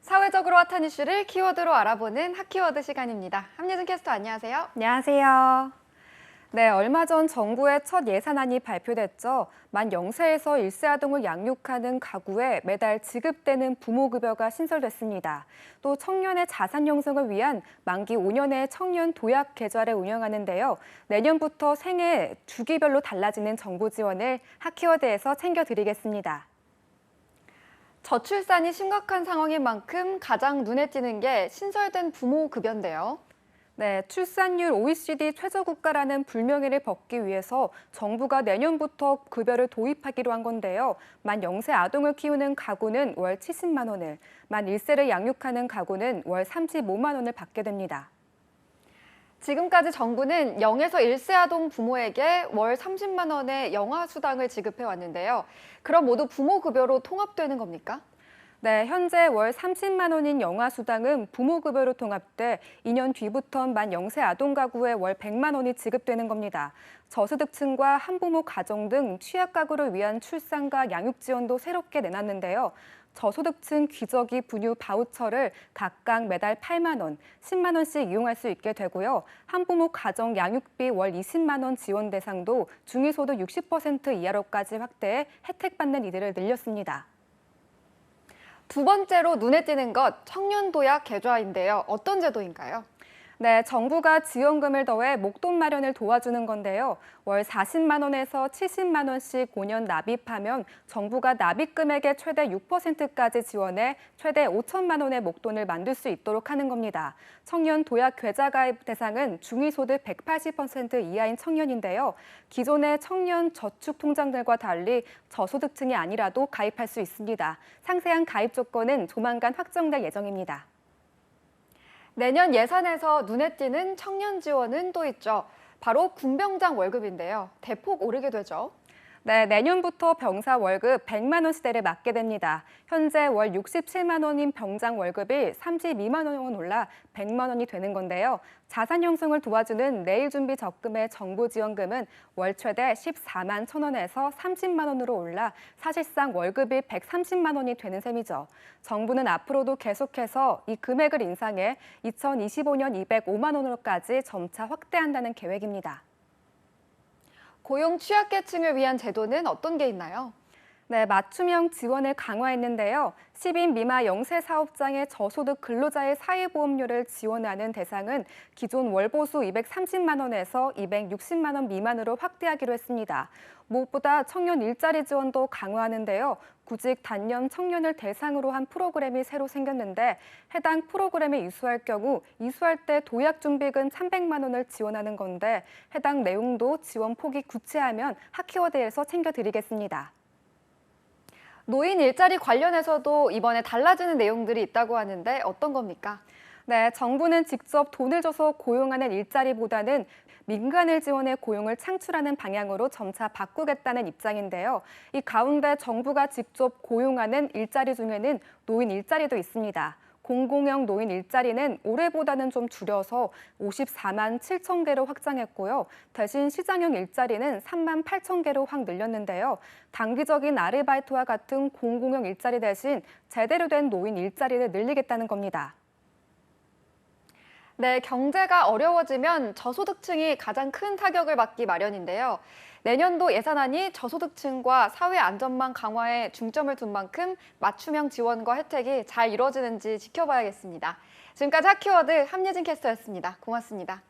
사회적으로 핫한 이슈를 키워드로 알아보는 핫키워드 시간입니다. 함예진 캐스터 안녕하세요. 안녕하세요. 네, 얼마 전 정부의 첫 예산안이 발표됐죠. 만 0세에서 1세 아동을 양육하는 가구에 매달 지급되는 부모급여가 신설됐습니다. 또 청년의 자산 형성을 위한 만기 5년의 청년 도약 계좌를 운영하는데요. 내년부터 생애 주기별로 달라지는 정부 지원을 핫키워드에서 챙겨드리겠습니다. 저출산이 심각한 상황인 만큼 가장 눈에 띄는 게 신설된 부모급여인데요. 네, 출산율 OECD 최저국가라는 불명예를 벗기 위해서 정부가 내년부터 급여를 도입하기로 한 건데요. 만 0세 아동을 키우는 가구는 월 70만 원을, 만 1세를 양육하는 가구는 월 35만 원을 받게 됩니다. 지금까지 정부는 0에서 1세 아동 부모에게 월 30만 원의 영아수당을 지급해 왔는데요. 그럼 모두 부모급여로 통합되는 겁니까? 네, 현재 월 30만 원인 영아수당은 부모급여로 통합돼 2년 뒤부턴 만 0세 아동 가구에 월 100만 원이 지급되는 겁니다. 저소득층과 한부모 가정 등 취약 가구를 위한 출산과 양육 지원도 새롭게 내놨는데요. 저소득층 기저귀 분유 바우처를 각각 매달 8만 원, 10만 원씩 이용할 수 있게 되고요. 한부모 가정 양육비 월 20만 원 지원 대상도 중위소득 60% 이하로까지 확대해 혜택받는 이들을 늘렸습니다. 두 번째로 눈에 띄는 것, 청년도약 계좌인데요. 어떤 제도인가요? 네, 정부가 지원금을 더해 목돈 마련을 도와주는 건데요. 월 40만 원에서 70만 원씩 5년 납입하면 정부가 납입 금액의 최대 6%까지 지원해 최대 5천만 원의 목돈을 만들 수 있도록 하는 겁니다. 청년 도약 계좌 가입 대상은 중위소득 180% 이하인 청년인데요. 기존의 청년 저축 통장들과 달리 저소득층이 아니라도 가입할 수 있습니다. 상세한 가입 조건은 조만간 확정될 예정입니다. 내년 예산에서 눈에 띄는 청년 지원은 또 있죠. 바로 군병장 월급인데요. 대폭 오르게 되죠. 네, 내년부터 병사 월급 100만 원시대를 맞게 됩니다. 현재 월 67만 원인 병장 월급이 32만 원 올라 100만 원이 되는 건데요. 자산 형성을 도와주는 내일 준비 적금의 정부 지원금은 월 최대 14만 1천 원에서 30만 원으로 올라 사실상 월급이 130만 원이 되는 셈이죠. 정부는 앞으로도 계속해서 이 금액을 인상해 2025년 205만 원으로까지 점차 확대한다는 계획입니다. 고용 취약계층을 위한 제도는 어떤 게 있나요? 네, 맞춤형 지원을 강화했는데요. 10인 미만 영세 사업장의 저소득 근로자의 사회보험료를 지원하는 대상은 기존 월보수 230만 원에서 260만 원 미만으로 확대하기로 했습니다. 무엇보다 청년 일자리 지원도 강화하는데요. 구직 단년 청년을 대상으로 한 프로그램이 새로 생겼는데 해당 프로그램에 이수할 경우 이수할 때 도약 준비금 300만 원을 지원하는 건데 해당 내용도 지원 폭이 구체하면 핫키워드에서 챙겨드리겠습니다. 노인 일자리 관련해서도 이번에 달라지는 내용들이 있다고 하는데 어떤 겁니까? 네, 정부는 직접 돈을 줘서 고용하는 일자리보다는 민간을 지원해 고용을 창출하는 방향으로 점차 바꾸겠다는 입장인데요. 이 가운데 정부가 직접 고용하는 일자리 중에는 노인 일자리도 있습니다. 공공형 노인 일자리는 올해보다는 좀 줄여서 54만 7천 개로 확장했고요. 대신 시장형 일자리는 3만 8천 개로 확 늘렸는데요. 단기적인 아르바이트와 같은 공공형 일자리 대신 제대로 된 노인 일자리를 늘리겠다는 겁니다. 네, 경제가 어려워지면 저소득층이 가장 큰 타격을 받기 마련인데요. 내년도 예산안이 저소득층과 사회 안전망 강화에 중점을 둔 만큼 맞춤형 지원과 혜택이 잘 이루어지는지 지켜봐야겠습니다. 지금까지 핫키워드 함예진 캐스터였습니다. 고맙습니다.